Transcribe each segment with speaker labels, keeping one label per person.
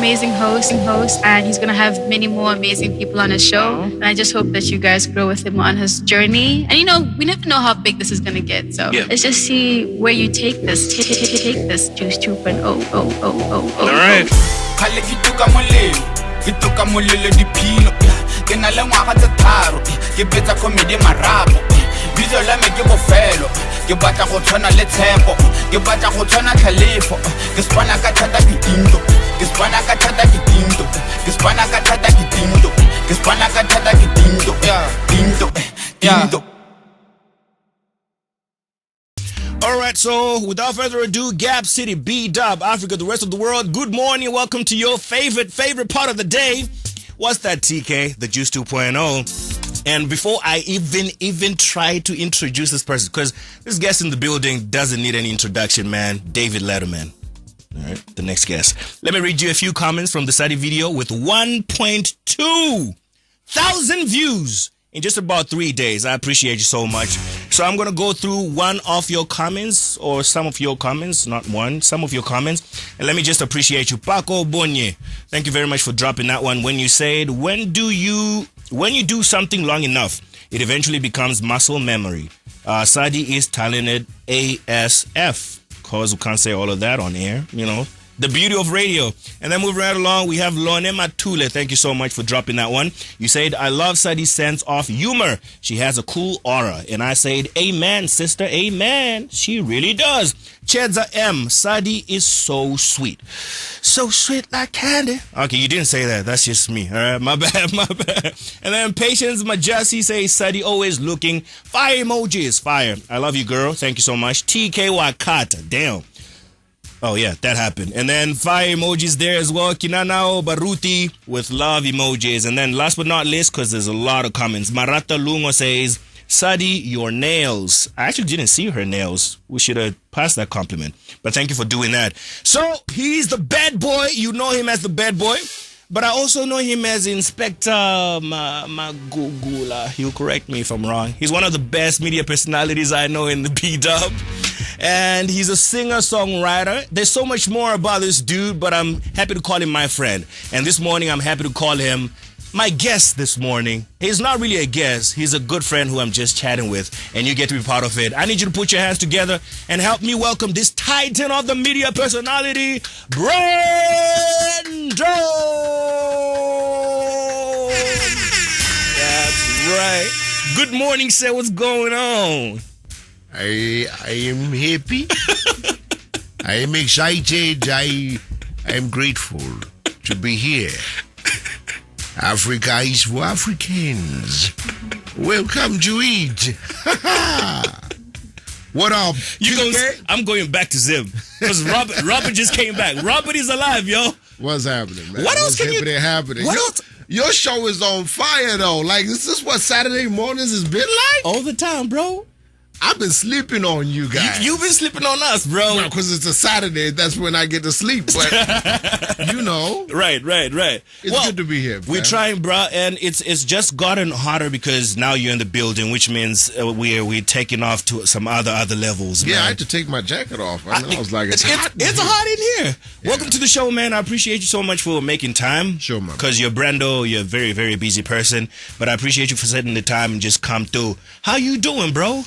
Speaker 1: amazing host, and he's gonna have many more amazing people on his show. And I just hope that you guys grow with him on his journey. And we never know how big this is gonna get. So let's just see where you take this. Take this Juice 2.0.
Speaker 2: All right.
Speaker 3: Bizo la me ke bofelo ke batla go tshwana le tshepo ke batla go tshwana tlhalefo ke spana ka thata ke tinto ke spana ka thata ke tinto ke spana ka thata ke tinto ke spana ka thata ke tinto tinto.
Speaker 2: All right, so without further ado, Gab City, B-Dub, Africa, the rest of the world, good morning. Welcome to your favorite part of the day. What's that, TKay? The Juice 2.0. And before I even try to introduce this person, because this guest in the building doesn't need any introduction, man. David Letterman. All right, the next guest. Let me read you a few comments from the study video with 1.2 thousand views in just about 3 days. I appreciate you so much. So I'm going to go through one of your comments, or some of your comments, not one, some of your comments. And let me just appreciate you. Paco Bonye, thank you very much for dropping that one. When you said, when you do something long enough, it eventually becomes muscle memory. Sadi is talented ASF, because we can't say all of that on air, The beauty of radio. And then moving right along, we have Lonema Tule. Thank you so much for dropping that one. You said, I love Sadi's sense of humor. She has a cool aura. And I said, amen, sister, amen. She really does. Chedza M, Sadi is so sweet. So sweet like candy. Okay, you didn't say that. That's just me. All right, my bad. And then Patience Majasi says, Sadi always looking. Fire emojis, fire. I love you, girl. Thank you so much. TKay Wakata, damn. Oh, yeah, that happened. And then fire emojis there as well. Kinanao Baruti with love emojis. And then last but not least, because there's a lot of comments, Marata Lungo says, Sadi, your nails. I actually didn't see her nails. We should have passed that compliment. But thank you for doing that. So, he's the bad boy. You know him as the bad boy. But I also know him as Inspector Magugula. He'll correct me if I'm wrong. He's one of the best media personalities I know in the B-Dub. And he's a singer-songwriter. There's so much more about this dude, but I'm happy to call him my friend. And this morning, I'm happy to call him my guest this morning. He's not really a guest. He's a good friend who I'm just chatting with, and you get to be part of it. I need you to put your hands together and help me welcome this titan of the media personality, Brando! That's right. Good morning, sir. What's going on?
Speaker 4: I am happy. I am excited. I am grateful to be here. Africa is for Africans. Welcome to it. What up?
Speaker 2: I'm going back to Zim because Robert just came back. Robert is alive, yo.
Speaker 4: What's happening, man?
Speaker 2: What else can you?
Speaker 4: Happening?
Speaker 2: What else?
Speaker 4: Your show is on fire, though. Like, is this what Saturday mornings has been like?
Speaker 2: All the time, bro.
Speaker 4: I've been sleeping on you guys.
Speaker 2: You've been sleeping on us, bro.
Speaker 4: Because it's a Saturday. That's when I get to sleep. But,
Speaker 2: Right.
Speaker 4: It's good to be here, man.
Speaker 2: We're trying, bro, and it's just gotten harder because now you're in the building, which means we're taking off to some other levels, man.
Speaker 4: Yeah, I had to take my jacket off. I was like, it's hot.
Speaker 2: It's hot in here. Yeah. Welcome to the show, man. I appreciate you so much for making time.
Speaker 4: Sure, man.
Speaker 2: Because you're Brando, you're a very, very busy person. But I appreciate you for setting the time and just come through. How you doing, bro?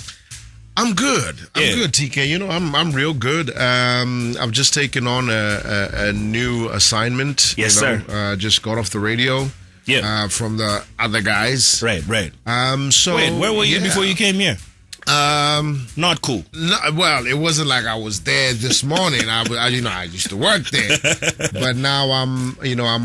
Speaker 4: I'm good. I'm good, TK. I'm real good. I've just taken on a new assignment.
Speaker 2: Yes, sir.
Speaker 4: Just got off the radio.
Speaker 2: Yeah.
Speaker 4: From the other guys.
Speaker 2: Right.
Speaker 4: So
Speaker 2: wait, where were you before you came here? Not cool.
Speaker 4: No, well, it wasn't like I was there this morning. I used to work there, but now I'm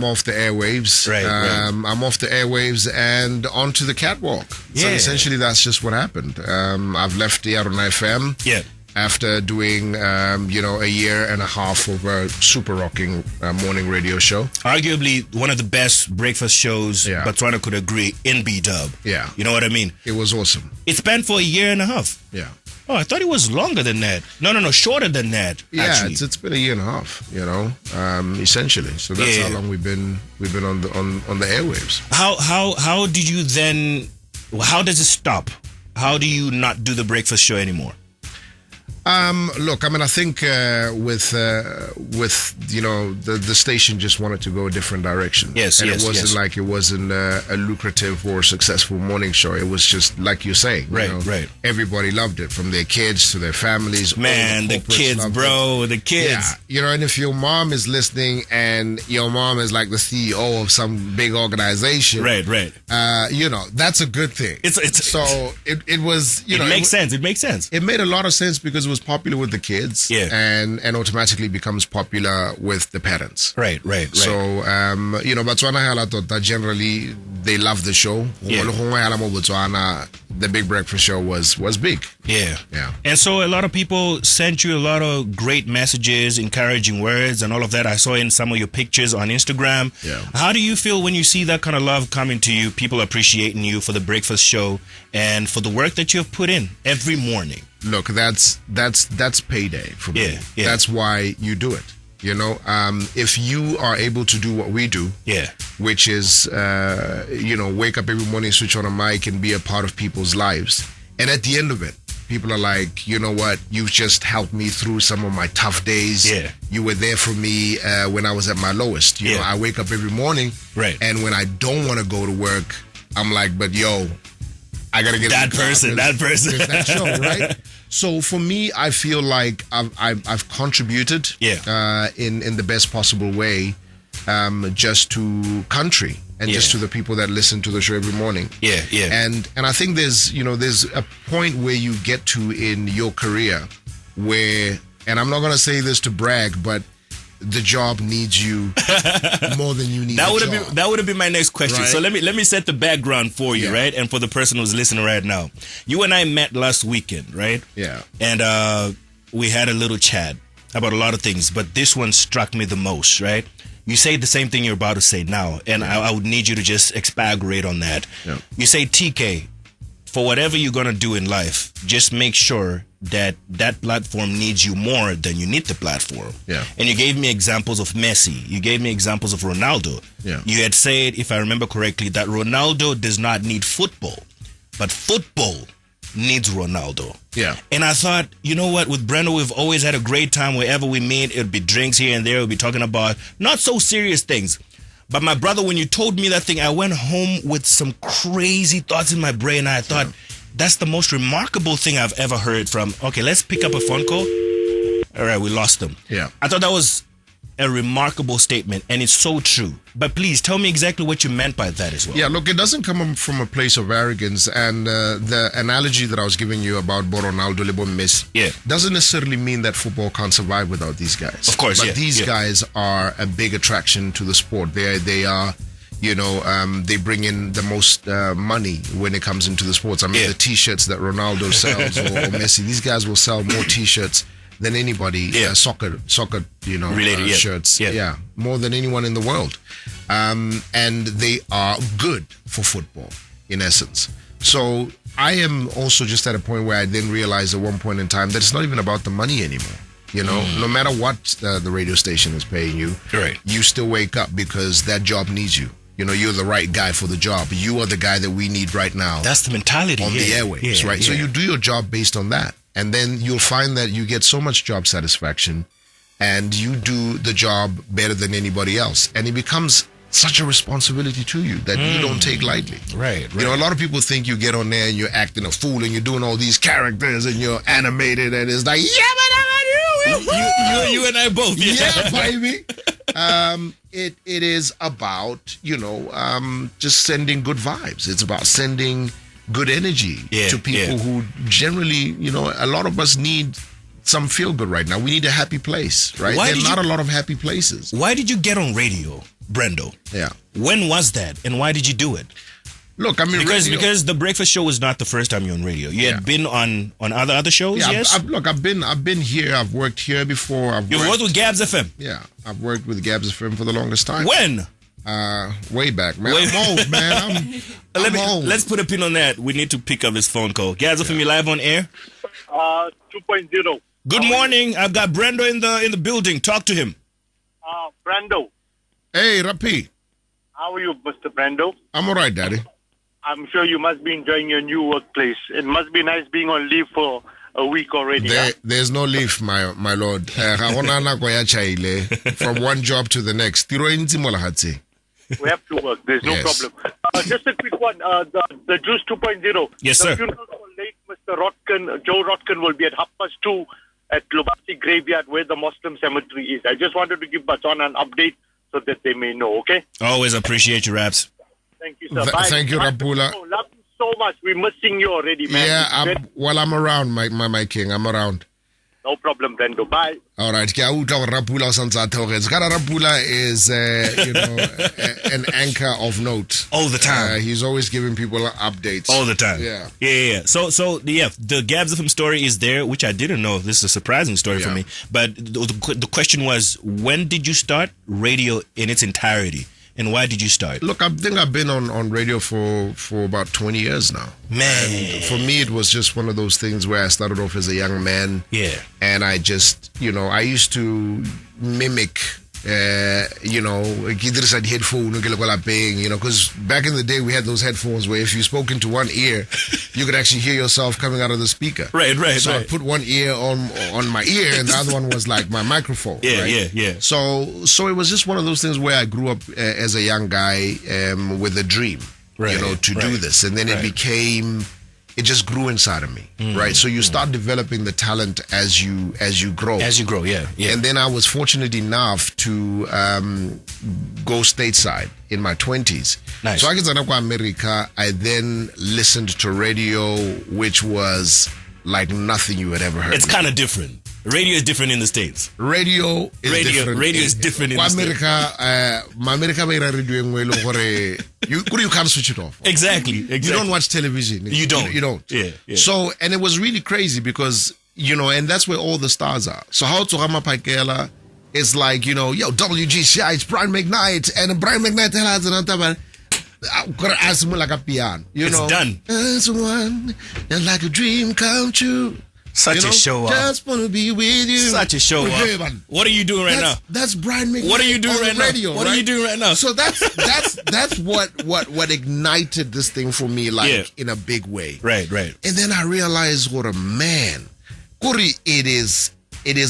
Speaker 4: off the airwaves.
Speaker 2: Right.
Speaker 4: I'm off the airwaves and onto the catwalk.
Speaker 2: Yeah.
Speaker 4: So essentially, that's just what happened. I've left the Yarona FM.
Speaker 2: Yeah.
Speaker 4: After doing, a year and a half of a super rocking morning radio show.
Speaker 2: Arguably one of the best breakfast shows, Botswana could agree, in B-Dub.
Speaker 4: Yeah.
Speaker 2: You know what I mean?
Speaker 4: It was awesome.
Speaker 2: It spanned for a year and a half.
Speaker 4: Yeah.
Speaker 2: Oh, I thought it was longer than that. No, shorter than that, actually.
Speaker 4: Yeah, it's been a year and a half, essentially. So that's how long we've been on the airwaves.
Speaker 2: How did you then, how does it stop? How do you not do the breakfast show anymore?
Speaker 4: Look, I mean, I think with the station just wanted to go a different direction.
Speaker 2: Yes,
Speaker 4: and
Speaker 2: yes,
Speaker 4: it wasn't
Speaker 2: yes.
Speaker 4: like it wasn't a lucrative or successful morning show. It was just like you're saying,
Speaker 2: Right,
Speaker 4: you know,
Speaker 2: right.
Speaker 4: Everybody loved it, from their kids to their families. All
Speaker 2: Man, the
Speaker 4: corporates
Speaker 2: kids,
Speaker 4: loved
Speaker 2: bro, the
Speaker 4: it.
Speaker 2: kids.
Speaker 4: Yeah, you know, and if your mom is listening and your mom is like the CEO of some big organization,
Speaker 2: Right.
Speaker 4: you know, that's a good thing.
Speaker 2: It's
Speaker 4: so it was, you know,
Speaker 2: it makes sense. It makes sense.
Speaker 4: It made a lot of sense because it was popular with the kids,
Speaker 2: Yeah.
Speaker 4: and automatically becomes popular with the parents.
Speaker 2: Right.
Speaker 4: So, you know, Botswana Hala Tota, generally they love the show.
Speaker 2: Yeah.
Speaker 4: Botswana, the Big Breakfast Show was big.
Speaker 2: Yeah.
Speaker 4: Yeah.
Speaker 2: And so a lot of people sent you a lot of great messages, encouraging words, and all of that. I saw in some of your pictures on Instagram.
Speaker 4: Yeah.
Speaker 2: How do you feel when you see that kind of love coming to you, people appreciating you for the breakfast show and for the work that you have put in every morning?
Speaker 4: Look, that's payday for me.
Speaker 2: Yeah.
Speaker 4: That's why you do it. You know, if you are able to do what we do,
Speaker 2: Yeah.
Speaker 4: which is, you know, wake up every morning, switch on a mic and be a part of people's lives. And at the end of it, people are like, you know what, you've just helped me through some of my tough days.
Speaker 2: Yeah.
Speaker 4: You were there for me when I was at my lowest. You know, I wake up every morning.
Speaker 2: Right.
Speaker 4: And when I don't want to go to work, I'm like, but yo, I got to get
Speaker 2: That person.
Speaker 4: There's that show, right? So for me, I feel like I've contributed in the best possible way just to country and just to the people that listen to the show every morning.
Speaker 2: Yeah.
Speaker 4: And I think there's a point where you get to in your career where, and I'm not going to say this to brag, but the job needs you more than you need
Speaker 2: That would
Speaker 4: the
Speaker 2: have
Speaker 4: job.
Speaker 2: been my next question.
Speaker 4: Right.
Speaker 2: So let me set the background for you,
Speaker 4: Yeah.
Speaker 2: right? And for the person who's listening right now. You and I met last weekend, right?
Speaker 4: Yeah.
Speaker 2: And we had a little chat about a lot of things, but this one struck me the most, right? You say the same thing you're about to say now, and I would need you to just expagorate on that.
Speaker 4: Yeah.
Speaker 2: You say, TKay, for whatever you're going to do in life, just make sure that platform needs you more than you need the platform.
Speaker 4: Yeah.
Speaker 2: And you gave me examples of Messi. You gave me examples of Ronaldo.
Speaker 4: Yeah.
Speaker 2: You had said, if I remember correctly, that Ronaldo does not need football, but football needs Ronaldo.
Speaker 4: Yeah.
Speaker 2: And I thought, you know what, with Brando, we've always had a great time. Wherever we meet, it would be drinks here and there. We'll be talking about not so serious things. But my brother, when you told me that thing, I went home with some crazy thoughts in my brain. I thought, that's the most remarkable thing I've ever heard from. Okay, let's pick up a phone call. All right, we lost them.
Speaker 4: Yeah.
Speaker 2: I thought that was a remarkable statement, and it's so true. But please tell me exactly what you meant by that as well.
Speaker 4: Yeah, look, it doesn't come from a place of arrogance. And the analogy that I was giving you about Ronaldo, Lebo Messi, doesn't necessarily mean that football can't survive without these guys.
Speaker 2: Of course,
Speaker 4: but these guys are a big attraction to the sport. They are, you know, they bring in the most money when it comes into the sports. I mean, the T-shirts that Ronaldo sells or Messi, these guys will sell more T-shirts than anybody. Soccer, you know,
Speaker 2: related
Speaker 4: shirts. Yeah, more than anyone in the world. And they are good for football, in essence. So I am also just at a point where I then realized at one point in time that it's not even about the money anymore. You know, no matter what the radio station is paying you, you still wake up because that job needs you. You know, you're the right guy for the job. You are the guy that we need right now.
Speaker 2: That's the mentality.
Speaker 4: On the airwaves, right? So you do your job based on that. And then you'll find that you get so much job satisfaction and you do the job better than anybody else. And it becomes such a responsibility to you that you don't take lightly.
Speaker 2: Right.
Speaker 4: You know, a lot of people think you get on there and you're acting a fool and you're doing all these characters and you're animated and it's like,
Speaker 2: you and I both.
Speaker 4: Yeah, baby. It is about, you know, just sending good vibes. It's about sending good energy to people who generally, you know, a lot of us need some feel good right now. We need a happy place, right? There are not a lot of happy places.
Speaker 2: Why did you get on radio, Brando?
Speaker 4: Yeah.
Speaker 2: When was that and why did you do it?
Speaker 4: Look, I mean,
Speaker 2: because the breakfast show was not the first time you're on radio. You had been on other shows, yes?
Speaker 4: I've been here. I've worked here before.
Speaker 2: You've worked with GabzFM?
Speaker 4: Yeah, I've worked with GabzFM for the longest time.
Speaker 2: When?
Speaker 4: Way back, man. I'm old, man. I'm old.
Speaker 2: Let's put a pin on that. We need to pick up this phone call. GabzFM, you live on air?
Speaker 5: 2.0.
Speaker 2: Good morning. I've got Brando in the building. Talk to him.
Speaker 5: Brando.
Speaker 4: Hey, Rapi.
Speaker 5: How are you, Mr. Brando?
Speaker 4: I'm all right, Daddy.
Speaker 5: I'm sure you must be enjoying your new workplace. It must be nice being on leave for a week already.
Speaker 4: There's no leave, my lord. From one job to the next.
Speaker 5: We have to work. There's no problem. Just a quick one. The Juice 2.0.
Speaker 2: Yes,
Speaker 5: the
Speaker 2: sir.
Speaker 5: funeral for late Mr. Rotkin, Joe Rotkin, will be at 2:30 at Lubasi Graveyard, where the Muslim cemetery is. I just wanted to give Botswana an update so that they may know, okay?
Speaker 2: Always appreciate you, Raps.
Speaker 5: Thank you, sir. Bye.
Speaker 4: Thank you, Rapula.
Speaker 5: Love you so much. We're missing you already, man.
Speaker 4: Yeah, I'm around, my king. I'm around.
Speaker 5: No problem, Brando. Bye.
Speaker 4: All right. Rapula is, an anchor of note.
Speaker 2: All the time.
Speaker 4: He's always giving people updates.
Speaker 2: All the time.
Speaker 4: Yeah.
Speaker 2: So the GabzFM story is there, which I didn't know. This is a surprising story for me. But the question was, when did you start radio in its entirety? And why did you start?
Speaker 4: Look, I think I've been on radio for about 20 years now.
Speaker 2: Man.
Speaker 4: And for me, it was just one of those things where I started off as a young man.
Speaker 2: Yeah.
Speaker 4: And I just, I used to mimic, headphone, because back in the day we had those headphones where if you spoke into one ear, you could actually hear yourself coming out of the speaker.
Speaker 2: Right.
Speaker 4: So I put one ear on my ear and the other one was like my microphone.
Speaker 2: Yeah.
Speaker 4: So it was just one of those things where I grew up as a young guy with a dream, to do this. And then it just grew inside of me, right? So you start developing the talent as you grow.
Speaker 2: As you grow, yeah.
Speaker 4: And then I was fortunate enough to go stateside in my 20s.
Speaker 2: Nice.
Speaker 4: So I get to America. I then listened to radio, which was like nothing you had ever heard.
Speaker 2: It's kind of different. Radio is different in the States.
Speaker 4: Radio is different
Speaker 2: in the
Speaker 4: States. You can't switch it off.
Speaker 2: Exactly.
Speaker 4: You don't watch television.
Speaker 2: You don't. Yeah.
Speaker 4: So, and it was really crazy because, and that's where all the stars are. So how to Rama Paikela is like, WGCI, it's Brian McKnight, and Brian McKnight has another. I'm gonna ask him like a piano.
Speaker 2: It's done.
Speaker 4: As one, and like a dream come true.
Speaker 2: Such a show up.
Speaker 4: Just wanna be with you.
Speaker 2: Such a show up. What are you doing right now?
Speaker 4: That's Brian McKnight.
Speaker 2: What are you doing right now? What are you doing right now?
Speaker 4: So that's what ignited this thing for me, in a big way.
Speaker 2: Right.
Speaker 4: And then I realized, what a man. Kuri, it is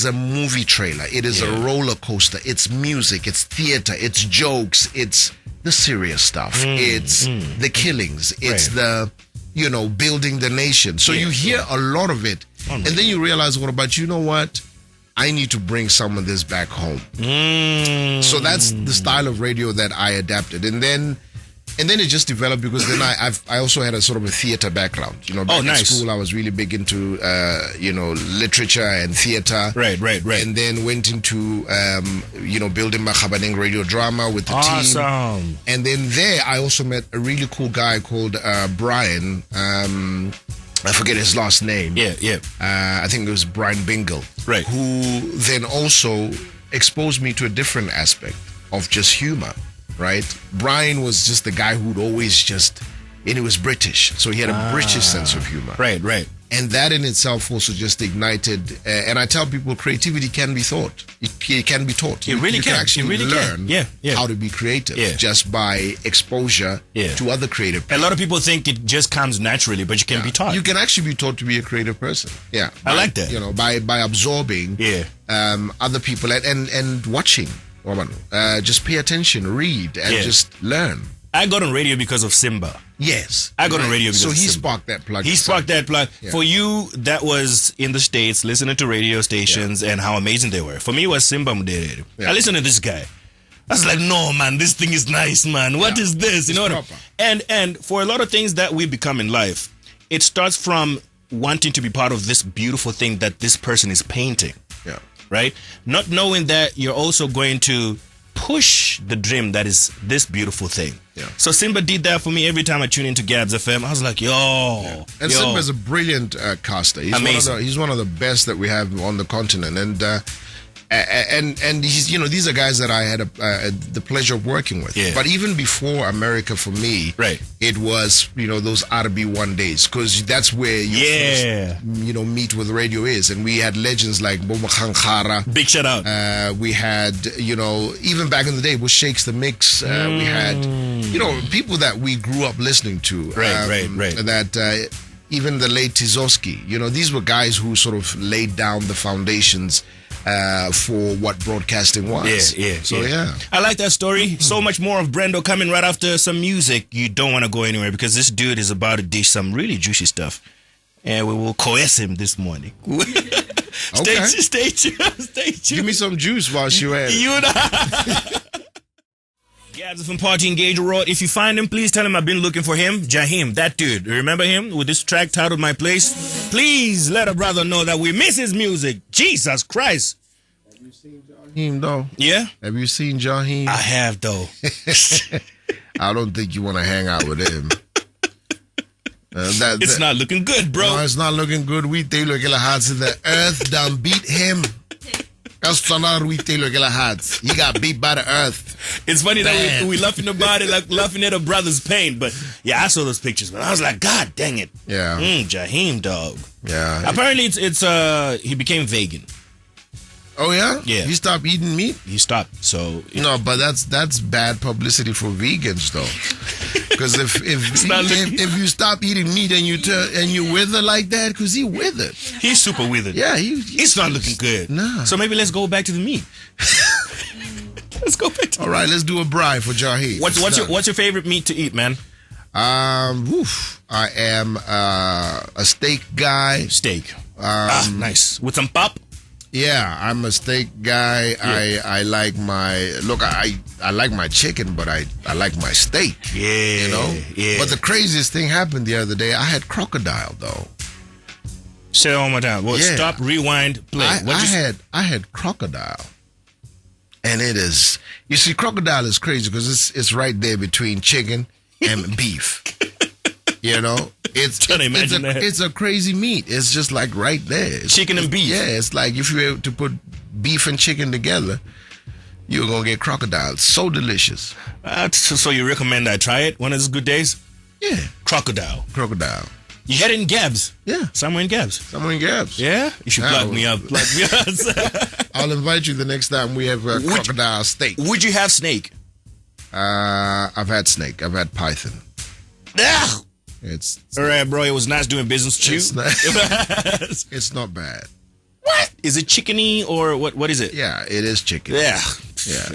Speaker 4: a movie trailer. It is a roller coaster. It's music. It's theater. It's jokes. It's the serious stuff. It's the killings. It's the building the nation. So you hear a lot of it. And then you realize, what? I need to bring some of this back home. So that's the style of radio that I adapted. And then it just developed because then I also had a sort of a theater background. Back in school I was really big into literature and theater. Right. And then went into building my Gabaneng radio drama with the team. And then there I also met a really cool guy called Brian. I forget his last name.
Speaker 2: Yeah.
Speaker 4: I think it was Brian Bingle.
Speaker 2: Right.
Speaker 4: Who then also exposed me to a different aspect of just humor. Right? Brian was just the guy who'd always and he was British. So he had a British sense of humor.
Speaker 2: Right.
Speaker 4: And that in itself also just ignited. And I tell people creativity can be taught. It can be taught.
Speaker 2: You really
Speaker 4: can actually learn
Speaker 2: Yeah.
Speaker 4: how to be creative just by exposure to other creative people.
Speaker 2: A lot of people think it just comes naturally, but you can be taught.
Speaker 4: You can actually be taught to be a creative person. Yeah.
Speaker 2: I like that.
Speaker 4: By absorbing other people and watching. Just pay attention, read, and just learn.
Speaker 2: I got on radio because of Simba.
Speaker 4: Yes.
Speaker 2: I got on radio because
Speaker 4: so
Speaker 2: of
Speaker 4: he
Speaker 2: Simba.
Speaker 4: sparked that plug.
Speaker 2: He sparked that plug. Yeah. For you, that was in the States, listening to radio stations and how amazing they were. For me, it was Simba Mudere. I listened to this guy. I was like, no, man, this thing is nice, man. What is this? You know what? And for a lot of things that we become in life, it starts from wanting to be part of this beautiful thing that this person is painting.
Speaker 4: Yeah.
Speaker 2: Right? Not knowing that you're also going to push the dream that is this beautiful thing.
Speaker 4: Yeah.
Speaker 2: So Simba did that for me every time I tune into GabzFM. I was like,
Speaker 4: And Simba's a brilliant caster. He's
Speaker 2: amazing.
Speaker 4: He's one of the best that we have on the continent. And he's, these are guys that I had the pleasure of working with.
Speaker 2: Yeah.
Speaker 4: But even before America, for me, it was, those RB1 days, because that's where you first, meet with radio is. And we had legends like Bobo Khankara.
Speaker 2: Big shout out.
Speaker 4: We had, even back in the day, it was Shakes the Mix. We had, people that we grew up listening to.
Speaker 2: Right.
Speaker 4: That even the late Tizoski. These were guys who sort of laid down the foundations for what broadcasting was. Yeah.
Speaker 2: I like that story. So much more of Brando coming right after some music. You don't want to go anywhere because this dude is about to dish some really juicy stuff. And we will coerce him this morning.
Speaker 4: Okay.
Speaker 2: Stay tuned.
Speaker 4: Give me some juice while you're at it.
Speaker 2: GabzFM Party Engage Road. If you find him, please tell him I've been looking for him. Jahim, that dude. Remember him with this track titled My Place? Please let a brother know that we miss his music. Jesus Christ.
Speaker 4: Have you seen Jahim, though?
Speaker 2: Yeah?
Speaker 4: Have you seen Jahim?
Speaker 2: I have, though.
Speaker 4: I don't think you want to hang out with him.
Speaker 2: It's not looking good, bro.
Speaker 4: No, it's not looking good. We take look at the hearts of the earth done beat him. He got beat by the earth.
Speaker 2: It's funny that we laughing about it, like laughing at a brother's pain. But yeah, I saw those pictures, but I was like, God dang it.
Speaker 4: Yeah.
Speaker 2: Jahim, dog.
Speaker 4: Yeah.
Speaker 2: Apparently it's he became vegan.
Speaker 4: Oh yeah?
Speaker 2: Yeah.
Speaker 4: He stopped eating meat?
Speaker 2: He stopped. So
Speaker 4: no, but that's bad publicity for vegans though. Because if you stop eating meat and you wither like that, because he withered.
Speaker 2: He's super withered.
Speaker 4: Yeah,
Speaker 2: he's not looking good.
Speaker 4: Nah.
Speaker 2: So maybe let's go back to the meat. Let's go back to
Speaker 4: all right, let's do a braai for Jahid.
Speaker 2: What's your favorite meat to eat, man?
Speaker 4: I am a steak guy.
Speaker 2: Steak. Nice. With some pop?
Speaker 4: Yeah, I'm a steak guy. Yeah. I like I like my chicken, but I like my steak.
Speaker 2: Yeah. Yeah.
Speaker 4: But the craziest thing happened the other day. I had crocodile though.
Speaker 2: Say that one more time. Well, stop, rewind, play.
Speaker 4: I had crocodile. And it is, you see, crocodile is crazy because it's right there between chicken and beef. It's a crazy meat. It's just like right there.
Speaker 2: Chicken and beef.
Speaker 4: Yeah, it's like if you were to put beef and chicken together, you're going to get crocodile. It's so delicious.
Speaker 2: So you recommend I try it one of those good days?
Speaker 4: Yeah.
Speaker 2: Crocodile.
Speaker 4: You
Speaker 2: had it in Gabz?
Speaker 4: Yeah.
Speaker 2: Somewhere in Gabz? Yeah? You should plug me up.
Speaker 4: I'll invite you the next time we have a crocodile steak.
Speaker 2: Would you have snake?
Speaker 4: I've had snake. I've had python.
Speaker 2: Ugh.
Speaker 4: It's
Speaker 2: all right, bro. It was nice doing business with you.
Speaker 4: It's not bad.
Speaker 2: What? Is it chickeny or what is it?
Speaker 4: Yeah, it is chicken.
Speaker 2: Yeah.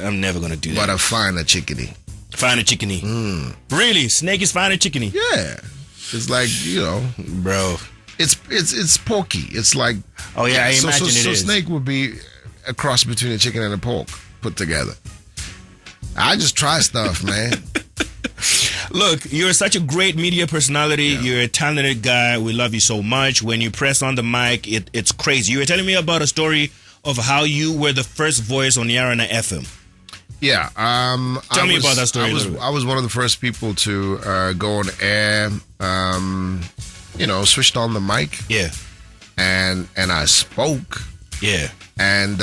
Speaker 4: I'm
Speaker 2: never going to do that.
Speaker 4: But a finer chickeny.
Speaker 2: Finer chickeny. Really? Snake is finer chickeny?
Speaker 4: Yeah. It's like,
Speaker 2: bro.
Speaker 4: It's porky. It's like,
Speaker 2: oh yeah, I imagine it is.
Speaker 4: So snake would be a cross between a chicken and a pork put together. I just try stuff, man.
Speaker 2: Look, you're such a great media personality. Yeah. You're a talented guy. We love you so much. When you press on the mic, it's crazy. You were telling me about a story of how you were the first voice on Yarona FM.
Speaker 4: Yeah.
Speaker 2: Tell me about that story.
Speaker 4: I was one of the first people to go on air, switched on the mic.
Speaker 2: Yeah.
Speaker 4: And I spoke.
Speaker 2: Yeah.
Speaker 4: And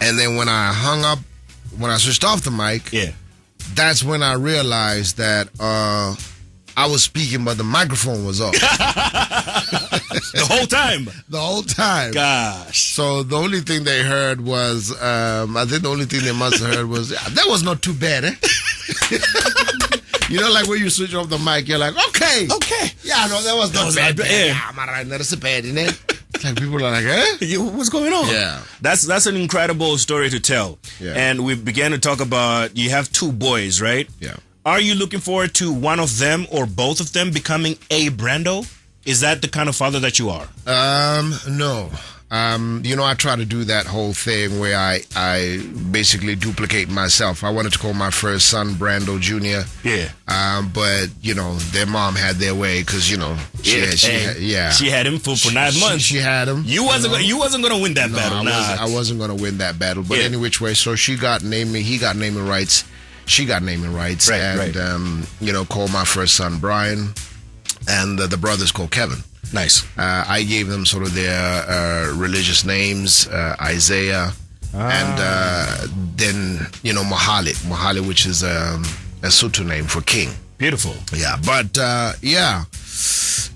Speaker 4: then when I switched off the mic,
Speaker 2: yeah,
Speaker 4: that's when I realized that I was speaking, but the microphone was off.
Speaker 2: The whole time?
Speaker 4: The whole time.
Speaker 2: Gosh.
Speaker 4: So the only thing they heard was, I think the only thing they must have heard was, that was not too bad, eh? Like when you switch off the mic, you're like, okay. Yeah, no, that was not bad. Yeah, that's bad, isn't it? Like people are like, eh?
Speaker 2: What's going on?
Speaker 4: Yeah.
Speaker 2: That's an incredible story to tell.
Speaker 4: Yeah.
Speaker 2: And we began to talk about, you have two boys, right?
Speaker 4: Yeah.
Speaker 2: Are you looking forward to one of them or both of them becoming a Brando? Is that the kind of father that you are?
Speaker 4: No. I try to do that whole thing where I basically duplicate myself. I wanted to call my first son Brando Jr.
Speaker 2: Yeah.
Speaker 4: But, their mom had their way because, she had
Speaker 2: him for 9 months.
Speaker 4: She had him.
Speaker 2: You wasn't going to win that battle.
Speaker 4: I wasn't going to win that battle. But any which way, so he got naming rights. She got naming rights.
Speaker 2: Right.
Speaker 4: Called my first son Brian. And the brothers called Kevin.
Speaker 2: Nice.
Speaker 4: I gave them sort of their religious names, Isaiah, and then, Mohale, which is a Sotho name for king.
Speaker 2: Beautiful.
Speaker 4: Yeah, but,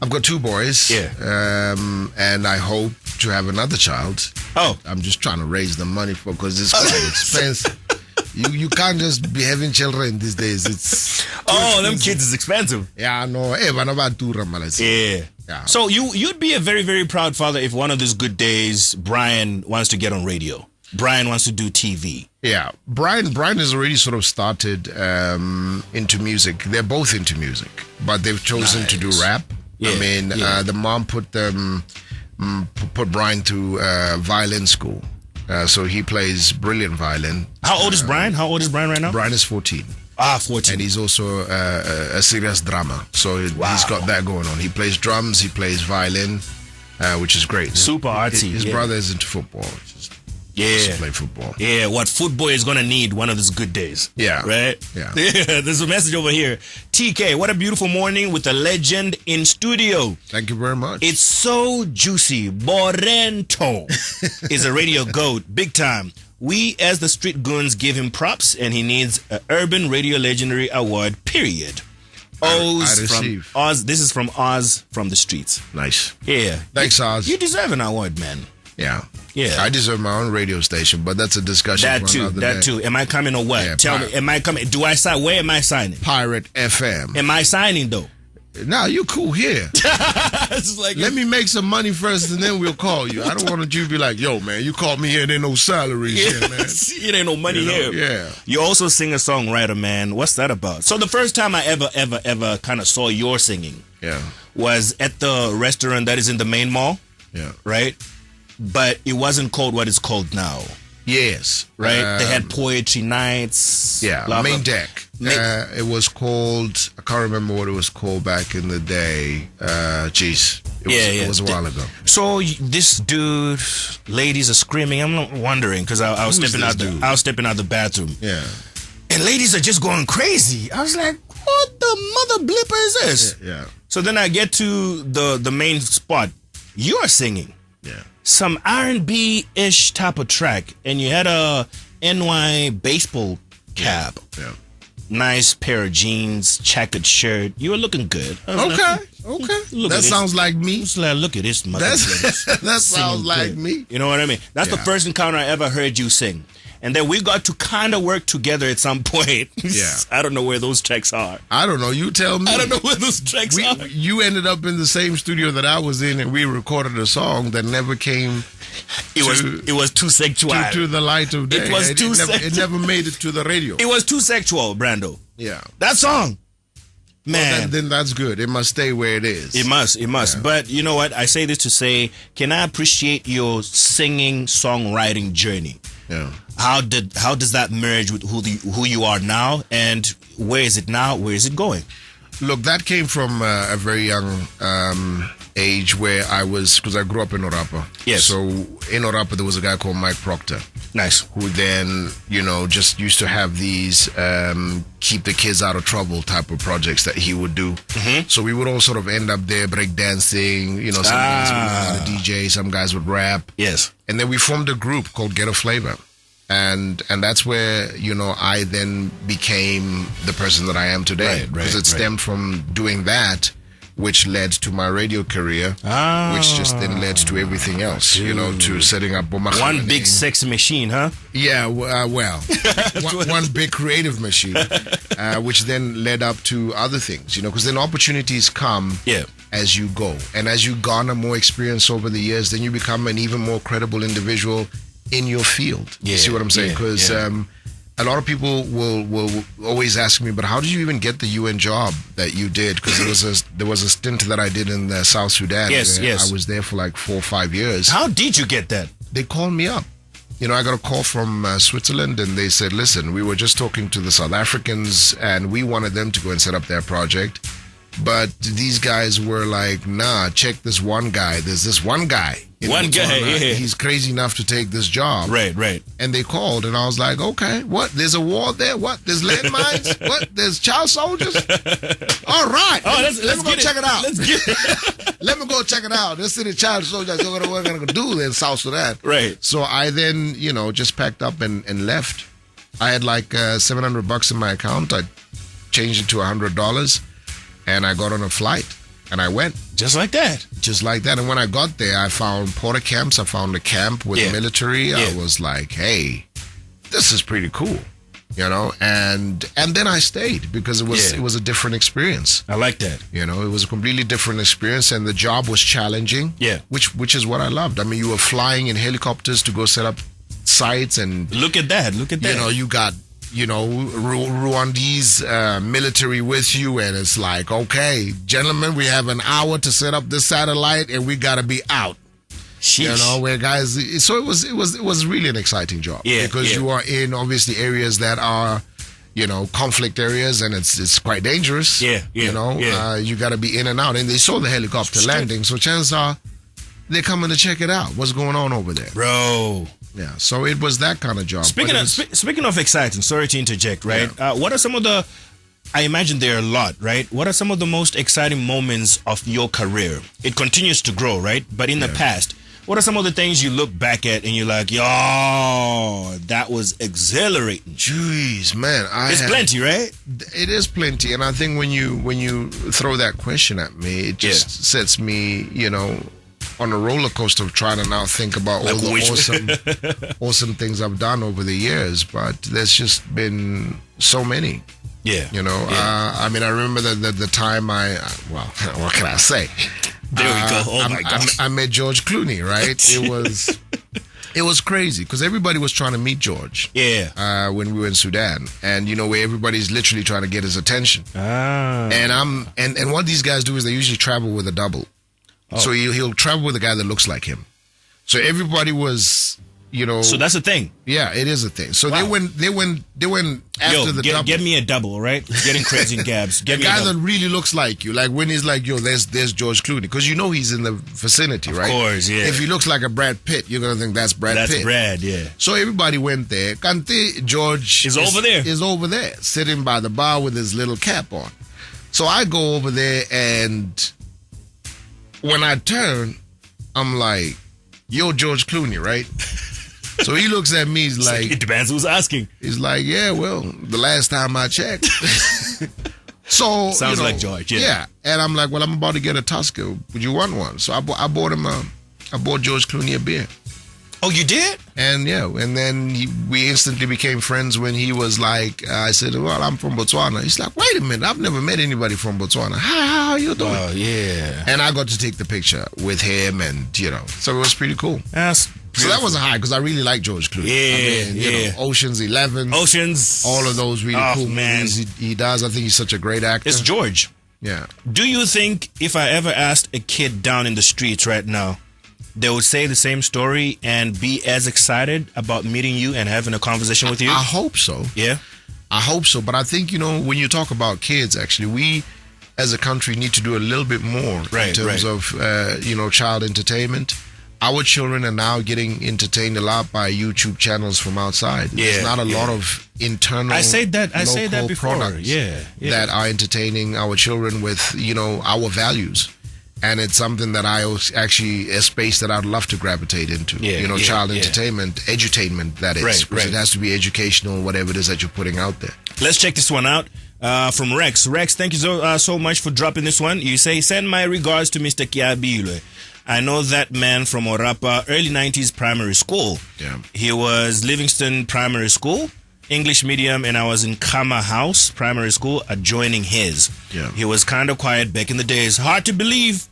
Speaker 4: I've got two boys.
Speaker 2: Yeah.
Speaker 4: And I hope to have another child.
Speaker 2: Oh.
Speaker 4: I'm just trying to raise the money because it's quite expensive. You can't just be having children these days. It's
Speaker 2: them kids is expensive.
Speaker 4: Yeah, no.
Speaker 2: Yeah. So you'd be a very, very proud father if one of these good days Brian wants to get on radio. Brian wants to do TV.
Speaker 4: Yeah, Brian has already sort of started into music. They're both into music, but they've chosen to do rap.
Speaker 2: Yeah,
Speaker 4: I mean, the mom put Brian through violin school. So he plays brilliant violin.
Speaker 2: How old is Brian? How old is Brian right now?
Speaker 4: Brian is 14.
Speaker 2: 14.
Speaker 4: And he's also a serious drummer. So he's got that going on. He plays drums, he plays violin, which is great.
Speaker 2: Super artsy.
Speaker 4: His brother is into football. To play football.
Speaker 2: Yeah, what football is going to need one of these good days.
Speaker 4: Yeah.
Speaker 2: Right?
Speaker 4: Yeah.
Speaker 2: There's a message over here. TKay, what a beautiful morning with a legend in studio.
Speaker 4: Thank you very much.
Speaker 2: It's so juicy. Borento is a radio goat. Big time. We, as the street goons, give him props, and he needs an Urban Radio Legendary Award, period.
Speaker 4: I receive.
Speaker 2: From Oz. This is from Oz from the streets.
Speaker 4: Nice.
Speaker 2: Yeah.
Speaker 4: Thanks, Oz.
Speaker 2: You deserve an award, man.
Speaker 4: Yeah.
Speaker 2: Yeah.
Speaker 4: I deserve my own radio station, but that's a discussion for another day.
Speaker 2: That too. Am I coming or what?
Speaker 4: Yeah,
Speaker 2: Tell me, am I coming? Do I sign? Where am I signing?
Speaker 4: Pirate FM.
Speaker 2: Am I signing though?
Speaker 4: Nah, you cool here.
Speaker 2: It's like,
Speaker 4: let me make some money first and then we'll call you. I don't want you to be like, yo, man, you called me here, there ain't no salaries here, man.
Speaker 2: It ain't no money here.
Speaker 4: Yeah.
Speaker 2: You also sing a songwriter, man. What's that about? So the first time I ever kind of saw your singing was at the restaurant that is in the main mall.
Speaker 4: Yeah.
Speaker 2: Right? But it wasn't called what it's called now.
Speaker 4: Yes.
Speaker 2: Right? They had poetry nights.
Speaker 4: Yeah, main deck. It was called, I can't remember what it was called back in the day. It was a while ago.
Speaker 2: So this dude, ladies are screaming. I'm not wondering because I was stepping out the bathroom.
Speaker 4: Yeah.
Speaker 2: And ladies are just going crazy. I was like, what the mother blipper is this?
Speaker 4: Yeah.
Speaker 2: So then I get to the main spot. You are singing.
Speaker 4: Yeah.
Speaker 2: Some R&B-ish type of track, and you had a NY baseball cap.
Speaker 4: Yeah.
Speaker 2: Nice pair of jeans, checkered shirt. You were looking good.
Speaker 4: Okay. That sounds like me.
Speaker 2: Look at this mother.
Speaker 4: That sounds like me.
Speaker 2: You know what I mean? That's the first encounter I ever heard you sing. And then we got to kind of work together at some point.
Speaker 4: Yeah.
Speaker 2: I don't know where those tracks are.
Speaker 4: I don't know. You tell me.
Speaker 2: I don't know where those tracks are.
Speaker 4: You ended up in the same studio that I was in, and we recorded a song that never came.
Speaker 2: It was too sexual.
Speaker 4: To the light of day.
Speaker 2: It was too sexual.
Speaker 4: It never made it to the radio.
Speaker 2: It was too sexual, Brando.
Speaker 4: Yeah.
Speaker 2: That song. Man.
Speaker 4: Well, then that's good. It must stay where it is.
Speaker 2: It must.
Speaker 4: Yeah.
Speaker 2: But you know what? I say this to say, can I appreciate your singing, songwriting journey?
Speaker 4: Yeah.
Speaker 2: How does that merge with who you are now, and where is it now? Where is it going?
Speaker 4: Look, that came from a very young age where I was, because I grew up in Orapa.
Speaker 2: Yes.
Speaker 4: So in Orapa there was a guy called Mike Proctor.
Speaker 2: Nice.
Speaker 4: Who then, just used to have these keep the kids out of trouble type of projects that he would do.
Speaker 2: Mm-hmm.
Speaker 4: So we would all sort of end up there breakdancing. Some guys would know how to DJ, some guys would rap.
Speaker 2: Yes.
Speaker 4: And then we formed a group called Ghetto Flavor. And that's where, I then became the person that I am today. Because it stemmed from doing that, which led to my radio career, which just then led to everything else, to setting up
Speaker 2: one big sex machine, huh?
Speaker 4: Yeah, one big creative machine, which then led up to other things, because then opportunities come as you go. And as you garner more experience over the years, then you become an even more credible individual in your field. You see what I'm saying? Because a lot of people will always ask me, but how did you even get the UN job that you did? Because there was a stint that I did in South Sudan.
Speaker 2: Yes.
Speaker 4: I was there for like 4 or 5 years.
Speaker 2: How did you get that?
Speaker 4: They called me up. I got a call from Switzerland, and they said, listen, we were just talking to the South Africans, and we wanted them to go and set up their project. But these guys were like, nah, check this one guy. There's this one guy. He's crazy enough to take this job.
Speaker 2: Right.
Speaker 4: And they called, and I was like, okay, what? There's a war there? What? There's landmines? What? There's child soldiers? All right.
Speaker 2: Oh,
Speaker 4: let me go check it out.
Speaker 2: Let's get it.
Speaker 4: Let me go check it out. Let's see the child soldiers. What are we going to do in South Sudan?
Speaker 2: Right.
Speaker 4: So I then, just packed up and left. I had like $700 in my account. I changed it to $100. And I got on a flight, and I went.
Speaker 2: Just like that.
Speaker 4: And when I got there, I found porter camps. I found a camp with the military. I was like, hey, this is pretty cool. You know, and then I stayed because it was a different experience.
Speaker 2: I like that.
Speaker 4: You know, it was a completely different experience, and the job was challenging.
Speaker 2: Yeah,
Speaker 4: which is what I loved. I mean, you were flying in helicopters to go set up sites, and
Speaker 2: look at that.
Speaker 4: You know, you got Rwandese military with you, and it's like, okay, gentlemen, we have an hour to set up this satellite, and we got to be out.
Speaker 2: Sheesh.
Speaker 4: You know, where guys, so it was really an exciting job. Because you are in obviously areas that are, you know, conflict areas, and it's quite dangerous. You know, you got to be in and out, and they saw the helicopter landing, so chances are they're coming to check it out. What's going on over there,
Speaker 2: bro?
Speaker 4: Yeah, so it was that kind of job.
Speaker 2: Speaking of exciting, sorry to interject, right?
Speaker 4: Yeah.
Speaker 2: What are some of the? I imagine there are a lot, right? What are some of the most exciting moments of your career? It continues to grow, right? But in the past, what are some of the things you look back at and you're like, yo, that was exhilarating?
Speaker 4: Jeez, man.
Speaker 2: It's plenty, right?
Speaker 4: It is plenty. And I think when you throw that question at me, it just sets me, you know, on a roller coaster of trying to now think about all the awesome things I've done over the years. But there's just been so many.
Speaker 2: Yeah.
Speaker 4: You know, I mean, I remember the time what can I say?
Speaker 2: There we go. Oh my God!
Speaker 4: I met George Clooney, right? It was crazy because everybody was trying to meet George.
Speaker 2: Yeah.
Speaker 4: When we were in Sudan, and you know where everybody's literally trying to get his attention.
Speaker 2: Ah.
Speaker 4: And what these guys do is they usually travel with a double. Oh. So he'll travel with a guy that looks like him. So everybody was, you know.
Speaker 2: So that's a thing.
Speaker 4: Yeah, it is a thing. So they went after the double.
Speaker 2: Get me a double, right? It's getting crazy in Gabs. Get
Speaker 4: a guy that really looks like you. Like when he's like, yo, there's George Clooney. Because you know he's in the vicinity, right?
Speaker 2: Of course, yeah.
Speaker 4: If he looks like a Brad Pitt, you're going to think that's Brad Pitt.
Speaker 2: That's Brad, yeah.
Speaker 4: So everybody went there. Kante George
Speaker 2: is over there.
Speaker 4: Is over there, sitting by the bar with his little cap on. So I go over there, and when I turn, I'm like, yo, George Clooney, right? So he looks at me, he's like...
Speaker 2: It depends who's asking.
Speaker 4: He's like, yeah, well, the last time I checked. So
Speaker 2: sounds like George,
Speaker 4: yeah. And I'm like, well, I'm about to get a Tusker. Would you want one? So I bought George Clooney a beer.
Speaker 2: Oh, you did?
Speaker 4: And and then we instantly became friends when he was like, I said, well, I'm from Botswana. He's like, wait a minute, I've never met anybody from Botswana. Hi, how are you doing?
Speaker 2: Oh, yeah.
Speaker 4: And I got to take the picture with him, and, you know, so it was pretty cool.
Speaker 2: That's
Speaker 4: so that was a high, because I really like George Clooney.
Speaker 2: Yeah,
Speaker 4: you know, Ocean's 11.
Speaker 2: All
Speaker 4: of those really cool movies he does. I think he's such a great actor.
Speaker 2: It's George.
Speaker 4: Yeah.
Speaker 2: Do you think if I ever asked a kid down in the streets right now, they would say the same story and be as excited about meeting you and having a conversation with you?
Speaker 4: I hope so.
Speaker 2: Yeah?
Speaker 4: I hope so. But I think, you know, when you talk about kids, actually, we as a country need to do a little bit more in terms of, you know, child entertainment. Our children are now getting entertained a lot by YouTube channels from outside. There's not a lot of internal
Speaker 2: I say that before.
Speaker 4: products that are entertaining our children with, you know, our values. And it's something that actually a space that I'd love to gravitate into. Child entertainment, edutainment, that is. Because it has to be educational, whatever it is that you're putting out there.
Speaker 2: Let's check this one out from Rex. Rex, thank you so much for dropping this one. You say, send my regards to Mr. Kiabilwe. I know that man from Orapa, early 90s primary school.
Speaker 4: Yeah.
Speaker 2: He was Livingston Primary School, English medium, and I was in Kama House Primary School adjoining his.
Speaker 4: Yeah.
Speaker 2: He was kind of quiet back in the days. Hard to believe.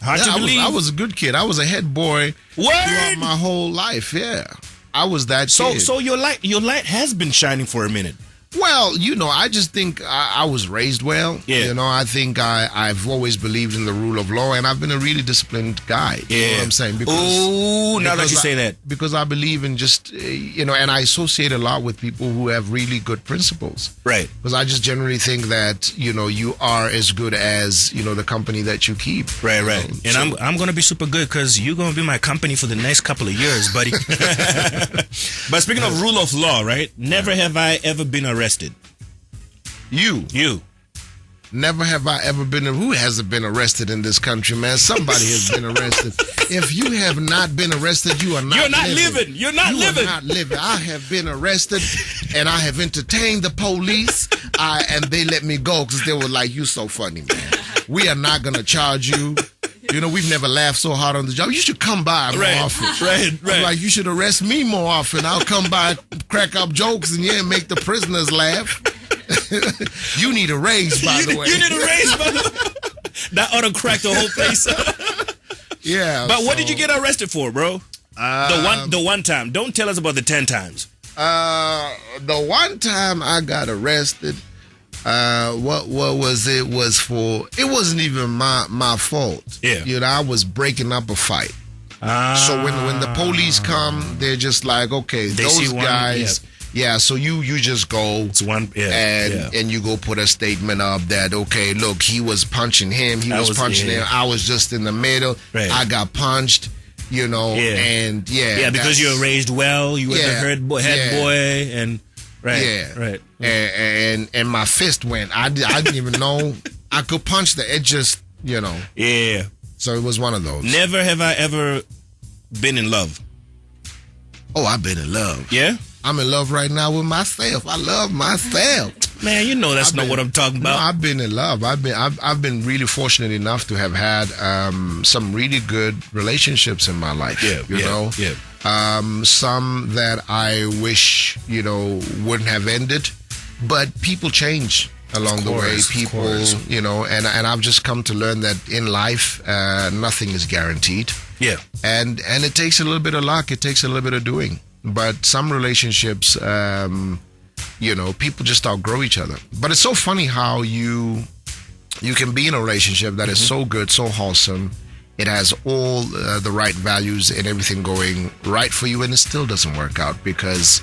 Speaker 4: I was a good kid. I was a head boy throughout my whole life. Yeah. I was that kid.
Speaker 2: So your light has been shining for a minute.
Speaker 4: Well, you know, I just think I was raised well.
Speaker 2: Yeah.
Speaker 4: You know, I think I've always believed in the rule of law, and I've been a really disciplined guy.
Speaker 2: Yeah.
Speaker 4: You know what I'm saying?
Speaker 2: Now that you say that.
Speaker 4: Because I believe in just, you know, and I associate a lot with people who have really good principles.
Speaker 2: Right.
Speaker 4: Because I just generally think that, you know, you are as good as, you know, the company that you keep.
Speaker 2: Right.
Speaker 4: You know?
Speaker 2: And I'm going to be super good because you're going to be my company for the next couple of years, buddy. But speaking of rule of law, right? Never have I ever been arrested. You.
Speaker 4: Never have I ever been. Who hasn't been arrested in this country, man? Somebody has been arrested. If you have not been arrested, you are not.
Speaker 2: You're not living.
Speaker 4: You are not living. I have been arrested, and I have entertained the police, and they let me go because they were like, "You so funny, man. We are not gonna charge you. We've never laughed so hard on the job. You should come by more often.
Speaker 2: Right.
Speaker 4: I'm like, you should arrest me more often. I'll come by, crack up jokes, and make the prisoners laugh. You need a raise, by the way.
Speaker 2: You need a raise, by the way. That ought to crack the whole place.
Speaker 4: Yeah.
Speaker 2: But what did you get arrested for, bro? The one time. Don't tell us about the 10 times.
Speaker 4: The one time I got arrested, what was it? It wasn't even my fault.
Speaker 2: Yeah.
Speaker 4: I was breaking up a fight. So when the police come, they're just like, okay, those guys. Yeah, so you just go and you go put a statement up that, okay, look, he was punching him, him. I was just in the middle.
Speaker 2: Right.
Speaker 4: I got punched, and
Speaker 2: because you were raised well, you were the head boy, and right.
Speaker 4: And my fist went. I didn't even know I could punch the edge. Just
Speaker 2: Yeah.
Speaker 4: So it was one of those.
Speaker 2: Never have I ever been in love.
Speaker 4: Oh, I've been in love.
Speaker 2: Yeah.
Speaker 4: I'm in love right now with myself. I love myself.
Speaker 2: Man, that's not what I'm talking about.
Speaker 4: No, I've been in love. I've been really fortunate enough to have had some really good relationships in my life. Some that I wish wouldn't have ended, but people change along the way. People, and I've just come to learn that in life, nothing is guaranteed.
Speaker 2: Yeah,
Speaker 4: and it takes a little bit of luck. It takes a little bit of doing. But some relationships, people just outgrow each other. But it's so funny how you can be in a relationship that is so good, so wholesome. It has all the right values and everything going right for you, and it still doesn't work out because,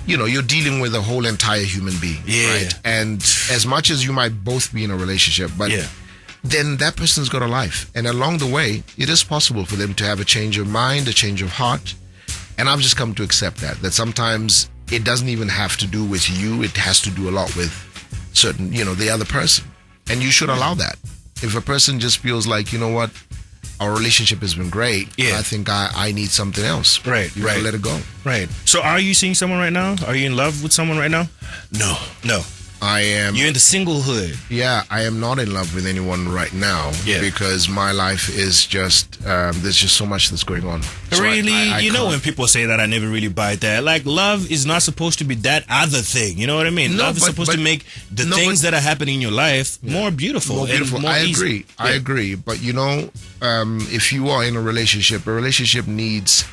Speaker 4: you're dealing with a whole entire human being.
Speaker 2: Yeah.
Speaker 4: Right? And as much as you might both be in a relationship, but then that person's got a life. And along the way, it is possible for them to have a change of mind, a change of heart. And I've just come to accept that sometimes it doesn't even have to do with you. It has to do a lot with certain, the other person. And you should allow that. If a person just feels like, what, our relationship has been great. I think I need something else.
Speaker 2: Right.
Speaker 4: You gotta let it go.
Speaker 2: Right. So are you seeing someone right now? Are you in love with someone right now?
Speaker 4: No. I am.
Speaker 2: You're in the singlehood.
Speaker 4: Yeah, I am not in love with anyone right now because my life is just, there's just so much that's going on. So
Speaker 2: really?
Speaker 4: I
Speaker 2: when people say that, I never really buy that. Like, love is not supposed to be that other thing. You know what I mean? Love is supposed to make the things that are happening in your life more beautiful.
Speaker 4: More beautiful.
Speaker 2: And more easy.
Speaker 4: I agree. But, if you are in a relationship needs...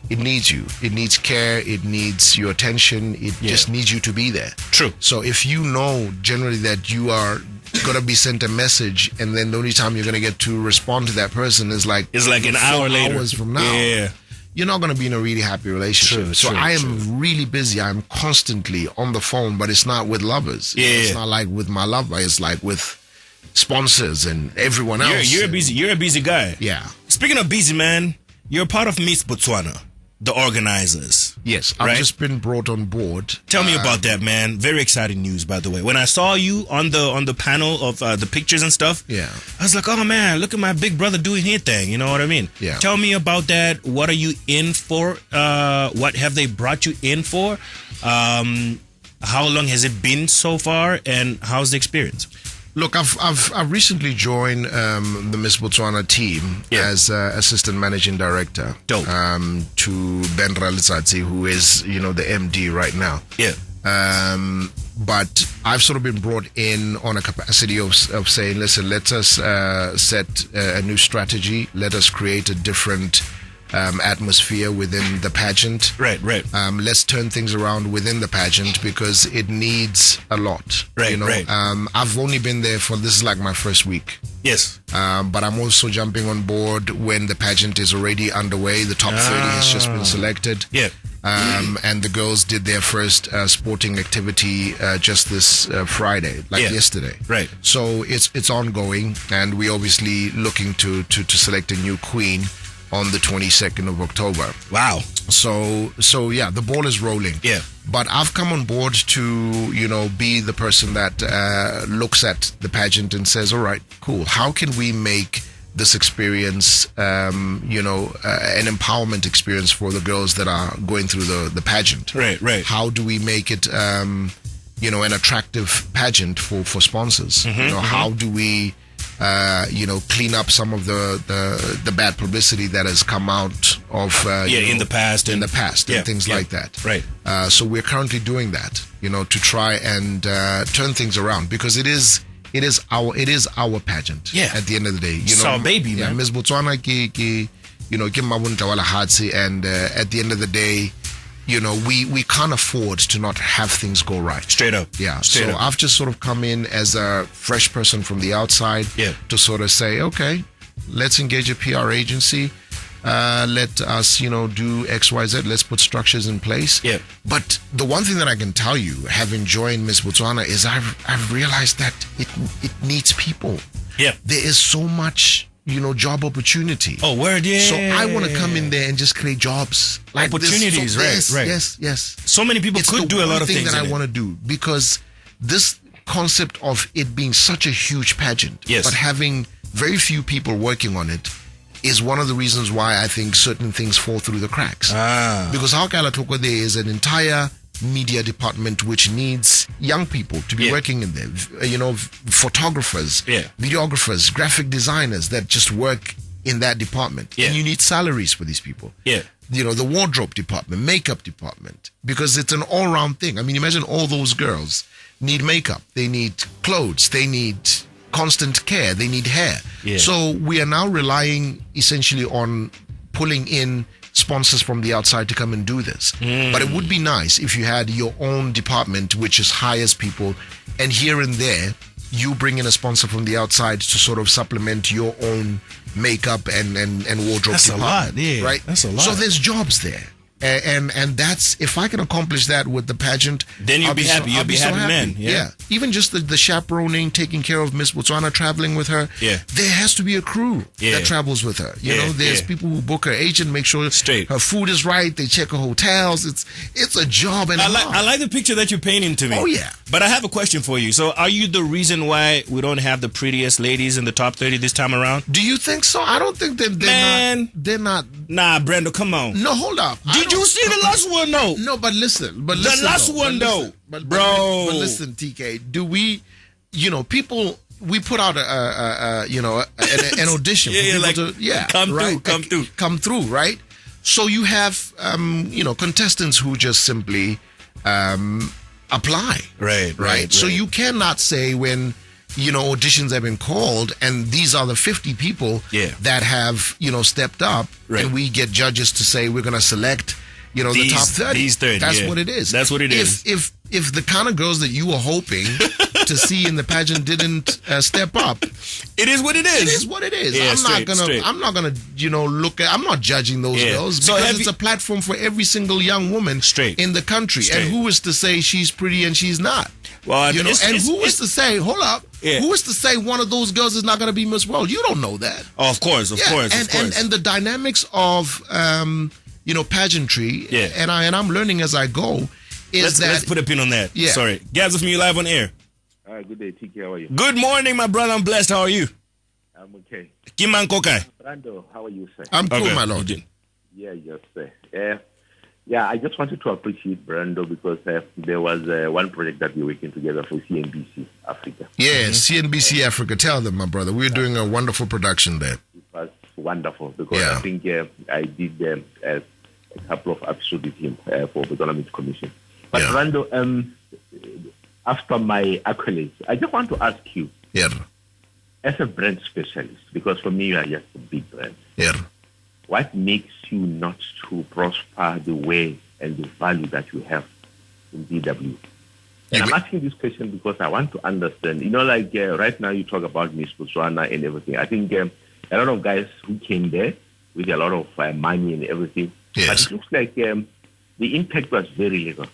Speaker 4: It needs you. It needs care. It needs your attention. It just needs you to be there.
Speaker 2: True.
Speaker 4: So if you know generally that you are going to be sent a message and then the only time you're going to get to respond to that person is like
Speaker 2: an hour later.
Speaker 4: Hours from now. You're not going to be in a really happy relationship. So I am really busy. I'm constantly on the phone, but it's not with lovers. It's not like with my lover. It's like with sponsors and everyone else.
Speaker 2: You're a busy guy.
Speaker 4: Yeah.
Speaker 2: Speaking of busy, man, you're part of Miss Botswana. The organizers.
Speaker 4: Yes, I've just been brought on board.
Speaker 2: Tell me about that, man. Very exciting news, by the way. When I saw you on the panel of the pictures and stuff, I was like, oh man, look at my big brother doing his thing. You know what I mean?
Speaker 4: Yeah.
Speaker 2: Tell me about that. What are you in for? What have they brought you in for? How long has it been so far, and how's the experience?
Speaker 4: Look, I've recently joined the Miss Botswana team as assistant managing director.
Speaker 2: Dope.
Speaker 4: To Bendra Litsatsi, who is the MD right now.
Speaker 2: Yeah.
Speaker 4: But I've sort of been brought in on a capacity of saying, listen, let us set a new strategy. Let us create a different atmosphere within the pageant.
Speaker 2: Right.
Speaker 4: Let's turn things around within the pageant because it needs a lot.
Speaker 2: Right.
Speaker 4: I've only been there this is like my first week.
Speaker 2: Yes.
Speaker 4: But I'm also jumping on board when the pageant is already underway. The top 30 has just been selected.
Speaker 2: Yeah.
Speaker 4: And the girls did their first sporting activity just this Friday, yesterday.
Speaker 2: Right.
Speaker 4: So it's ongoing, and we're obviously looking to select a new queen on the 22nd of October.
Speaker 2: Wow.
Speaker 4: So yeah, the ball is rolling.
Speaker 2: Yeah.
Speaker 4: But I've come on board to, be the person that looks at the pageant and says, all right, cool. How can we make this experience, an empowerment experience for the girls that are going through the pageant?
Speaker 2: Right.
Speaker 4: How do we make it, an attractive pageant for sponsors? How do we clean up some of the bad publicity that has come out of
Speaker 2: in the past
Speaker 4: and things like that.
Speaker 2: Right.
Speaker 4: So we're currently doing that, to try and turn things around, because it is our pageant.
Speaker 2: Yeah.
Speaker 4: At the end of the day,
Speaker 2: it's our baby, man.
Speaker 4: Miss Botswana and at the end of the day, we can't afford to not have things go right.
Speaker 2: Straight up.
Speaker 4: Yeah.
Speaker 2: Straight up.
Speaker 4: I've just sort of come in as a fresh person from the outside to sort of say, okay, let's engage a PR agency. Let us, do X, Y, Z. Let's put structures in place.
Speaker 2: Yeah.
Speaker 4: But the one thing that I can tell you, having joined Miss Botswana, is I've realized that it needs people.
Speaker 2: Yeah.
Speaker 4: There is so much, job opportunity.
Speaker 2: Oh, word, yeah.
Speaker 4: So I want to come in there and just create jobs, like
Speaker 2: opportunities, right?
Speaker 4: Yes.
Speaker 2: So many people could do a lot of things.
Speaker 4: That I want to do, because this concept of it being such a huge pageant, but having very few people working on it, is one of the reasons why I think certain things fall through the cracks. Because how Kalatoko, there is an entire media department which needs young people to be working in there, photographers, videographers, graphic designers that just work in that department. And you need salaries for these people. The wardrobe department, makeup department, because it's an all-round thing. I mean, imagine all those girls need makeup, they need clothes, they need constant care, they need hair. So we are now relying essentially on pulling in sponsors from the outside to come and do this. But it would be nice if you had your own department which just hires people, and here and there you bring in a sponsor from the outside to sort of supplement your own makeup and wardrobe
Speaker 2: that's
Speaker 4: department.
Speaker 2: A lot,
Speaker 4: right?
Speaker 2: That's a lot.
Speaker 4: So there's jobs there. And that's, if I can accomplish that with the pageant,
Speaker 2: then you'll be happy. You'll be happy, man.
Speaker 4: Yeah. Even just the chaperoning, taking care of Miss Botswana, traveling with her. There has to be a crew that travels with her. There's people who book her agent, make sure her food is right. They check her hotels. It's a job. And
Speaker 2: I like the picture that you're painting to me.
Speaker 4: Oh yeah.
Speaker 2: But I have a question for you. So, are you the reason why we don't have the prettiest ladies in the top 30 this time around?
Speaker 4: Do you think so? I don't think that they're not.
Speaker 2: Nah, Brando, come on.
Speaker 4: No, hold up.
Speaker 2: Did you see the last one though?
Speaker 4: No, but listen.
Speaker 2: The last one though.
Speaker 4: But
Speaker 2: bro.
Speaker 4: But listen, TK, do we, people, we put out an audition for people to come through, right? So you have, contestants who just simply apply. Right. So you cannot say when, auditions have been called and these are the 50 people that have, stepped up, and we get judges to say we're going to select, the top 30.
Speaker 2: These 30.
Speaker 4: That's what it is.
Speaker 2: That's what it is.
Speaker 4: If the kind of girls that you were hoping to see in the pageant didn't step up,
Speaker 2: it is what it is.
Speaker 4: It is what it is.
Speaker 2: Yeah,
Speaker 4: I'm not gonna I'm not judging those girls, because it's a platform for every single young woman in the country. And who is to say she's pretty and she's not? Well, who is to say, hold up, who is to say one of those girls is not going to be Miss World? You don't know that.
Speaker 2: Oh, of course.
Speaker 4: And the dynamics of pageantry, and I'm learning as I go.
Speaker 2: Let's put a pin on that. Yeah. Sorry. GabzFM, you live on air.
Speaker 6: Good day, TKay. How are you?
Speaker 2: Good morning, my brother. I'm blessed. How are you?
Speaker 6: I'm okay.
Speaker 2: Kiman Kokai.
Speaker 6: Brando, how are you, sir?
Speaker 4: I'm cool, my lord.
Speaker 6: Yeah, yes, sir. I just wanted to appreciate Brando because there was one project that we were working together for CNBC Africa.
Speaker 4: Yeah, CNBC Africa. Tell them, my brother. We're doing a wonderful production there.
Speaker 6: It was wonderful because I think I did a couple of episodes with him for the Botswana Commission. But Brando, after my accolades, I just want to ask you, as a brand specialist, because for me you are just a big brand, what makes you not to prosper the way and the value that you have in DW? And I'm asking this question because I want to understand. Right now you talk about Miss Botswana and everything. I think a lot of guys who came there with a lot of money and everything, but it looks like the impact was very little.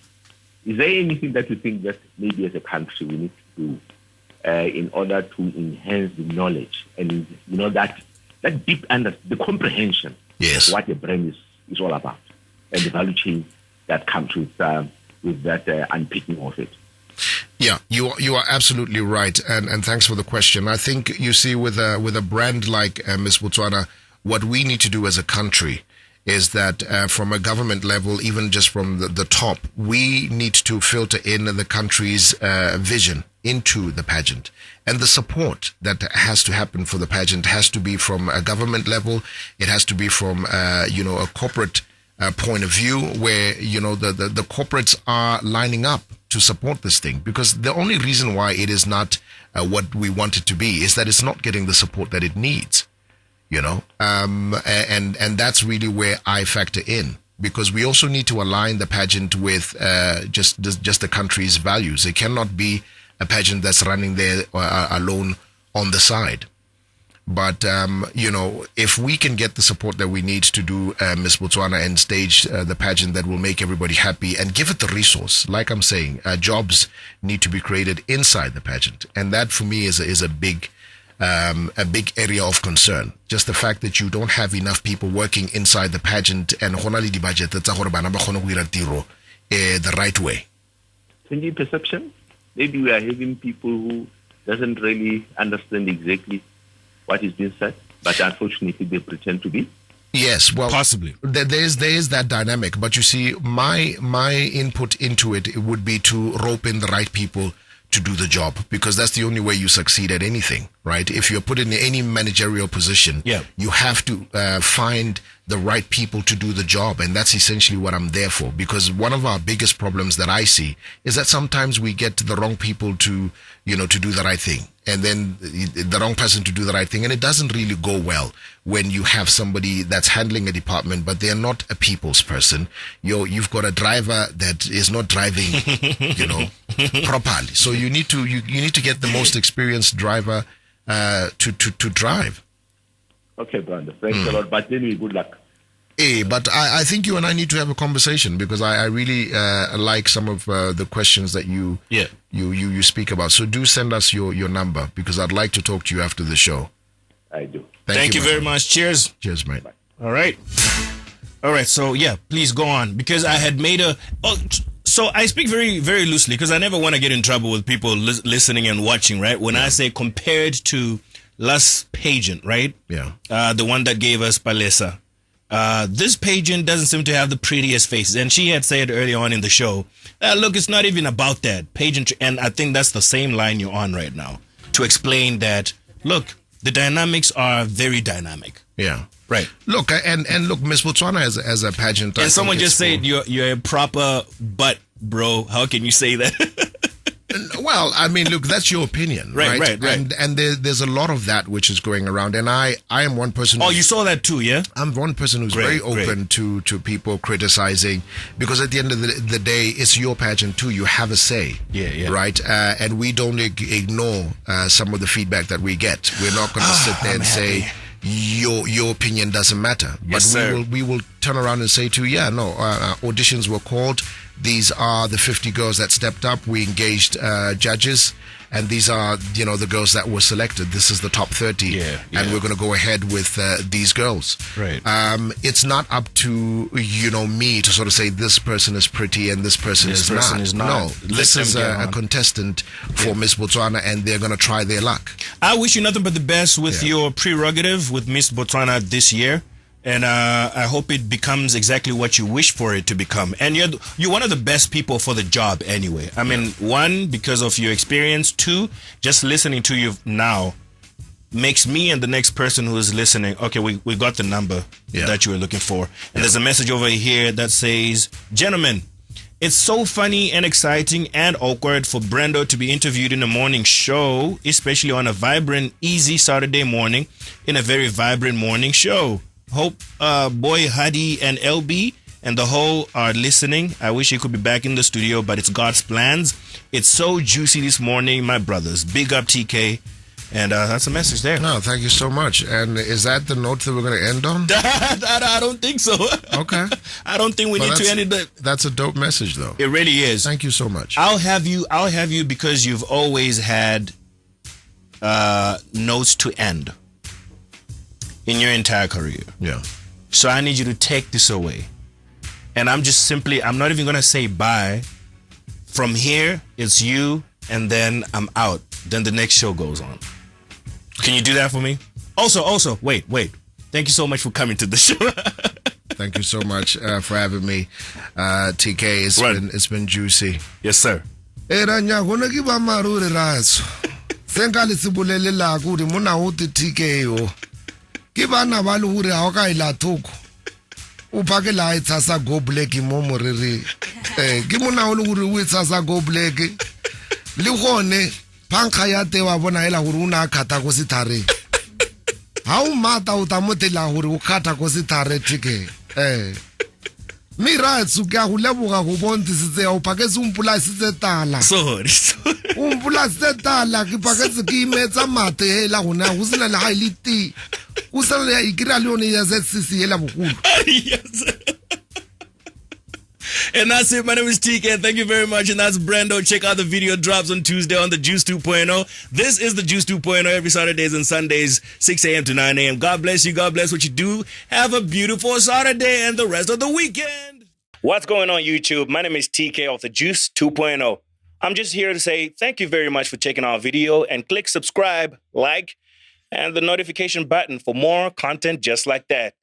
Speaker 6: Is there anything that you think that maybe as a country we need to do in order to enhance the knowledge and that deep the comprehension of what a brand is all about and the value chain that comes with that unpicking of it?
Speaker 4: Yeah, you are absolutely right, and thanks for the question. I think you see with a brand like Miss Botswana, what we need to do as a country is that from a government level, even just from the top, we need to filter in the country's vision into the pageant. And the support that has to happen for the pageant has to be from a government level. It has to be from, a corporate point of view where, the corporates are lining up to support this thing. Because the only reason why it is not what we want it to be is that it's not getting the support that it needs, and that's really where I factor in. Because we also need to align the pageant with just the country's values. It cannot be a pageant that's running there alone on the side. But, if we can get the support that we need to do Miss Botswana and stage the pageant that will make everybody happy and give it the resource, like I'm saying, jobs need to be created inside the pageant. And that for me is a big area of concern. Just the fact that you don't have enough people working inside the pageant and the budget the right way.
Speaker 6: Changing perception. Maybe we are having people who doesn't really understand exactly what is being said, but unfortunately they pretend to be.
Speaker 4: Yes, well,
Speaker 2: possibly
Speaker 4: there is that dynamic. But you see, my input into it would be to rope in the right people to do the job, because that's the only way you succeed at anything, right? If you're put in any managerial position, you have to find the right people to do the job, and that's essentially what I'm there for. Because one of our biggest problems that I see is that sometimes we get the wrong people to do the right thing, and then the wrong person to do the right thing, and it doesn't really go well when you have somebody that's handling a department but they're not a people's person. You've got a driver that is not driving properly, so you need to get the most experienced driver to drive.
Speaker 6: Okay, Brando, thanks a lot, but anyway, good luck.
Speaker 4: But I think you and I need to have a conversation, because I really like some of the questions that you speak about. So do send us your number, because I'd like to talk to you after the show.
Speaker 6: I do.
Speaker 2: Thank you very much. Cheers.
Speaker 4: Cheers, mate.
Speaker 6: Bye.
Speaker 2: All right. So please go on, because I had made so I speak very, very loosely, because I never want to get in trouble with people listening and watching, right? When I say compared to last pageant, right?
Speaker 4: Yeah.
Speaker 2: The one that gave us Palesa. This pageant doesn't seem to have the prettiest faces. And she had said early on in the show, look, it's not even about that pageant. And I think that's the same line you're on right now, to explain that, look, the dynamics are very dynamic.
Speaker 4: Yeah.
Speaker 2: Right.
Speaker 4: Look, and look, Miss Botswana as a pageant.
Speaker 2: And someone just said you're a proper butt, bro. How can you say that?
Speaker 4: Well, I mean, look, that's your opinion, right?
Speaker 2: Right.
Speaker 4: And there's a lot of that which is going around, and I am one person.
Speaker 2: Oh, you saw that too, yeah?
Speaker 4: I'm one person who's very open to people criticizing, because at the end of the day, it's your pageant too. You have a say, right? And we don't ignore some of the feedback that we get. We're not going to sit there and say your opinion doesn't matter, but we will turn around and say to you, auditions were called. These are the 50 girls that stepped up. We engaged judges, and these are, the girls that were selected. This is the top 30, and we're going to go ahead with these girls.
Speaker 2: Right.
Speaker 4: It's not up to me to sort of say this person is pretty and this person is not. No, this is a contestant for Miss Botswana, and they're going to try their luck.
Speaker 2: I wish you nothing but the best with your prerogative with Miss Botswana this year. And I hope it becomes exactly what you wish for it to become. And you're one of the best people for the job anyway. I mean, one, because of your experience. Two, just listening to you now makes me and the next person who is listening, okay, we got the number that you were looking for. And there's a message over here that says, gentlemen, it's so funny and exciting and awkward for Brando to be interviewed in a morning show, especially on a vibrant, easy Saturday morning in a very vibrant morning show. Hope boy Hadi and LB and the whole are listening. I wish he could be back in the studio, but it's God's plans. It's so juicy this morning, my brothers. Big up TKay. And that's a message there.
Speaker 4: No, thank you so much. And is that the note that we're going to end on?
Speaker 2: I don't think so.
Speaker 4: Okay.
Speaker 2: I don't think we need to end it.
Speaker 4: That's a dope message, though.
Speaker 2: It really is.
Speaker 4: Thank you so much.
Speaker 2: I'll have you because you've always had notes to end in your entire career.
Speaker 4: Yeah.
Speaker 2: So I need you to take this away. And I'm not even going to say bye. From here, it's you, and then I'm out. Then the next show goes on. Can you do that for me? Also, wait. Thank you so much for coming to the show.
Speaker 4: Thank you so much for having me. TKay, it's been juicy.
Speaker 2: Yes, sir.
Speaker 4: Era nyagona ki ba maruri ratso. Senka le sibulele la ku di mona o te TKay o. Ki bana ba le hore ha o ka ila thoko. O phake la e tsasa go black mo moriri. Ke mona o le hore o tsasa go black. Le gone pankga ya te wa bona ela hore una khata go sithare. Ha o mata o tamotela hore o khata go sithare TKay. Mira tsuka go leboga go bontsitse ya o phaketse umpula se tala.
Speaker 2: Sorry.
Speaker 4: Umpula se tala ke phaketse ke imetsa mate hela gona go sena le ha ile ti. O sa le ikira le one ya ZCC hela bogolo.
Speaker 2: Yes. And that's it. My name is TKay. Thank you very much. And that's Brando. Check out the video drops on Tuesday on the Juice 2.0. This is the Juice 2.0 every Saturdays and Sundays, 6 a.m. to 9 a.m. God bless you. God bless what you do. Have a beautiful Saturday and the rest of the weekend. What's going on, YouTube? My name is TKay of the Juice 2.0. I'm just here to say thank you very much for checking our video and click subscribe, like, and the notification button for more content just like that.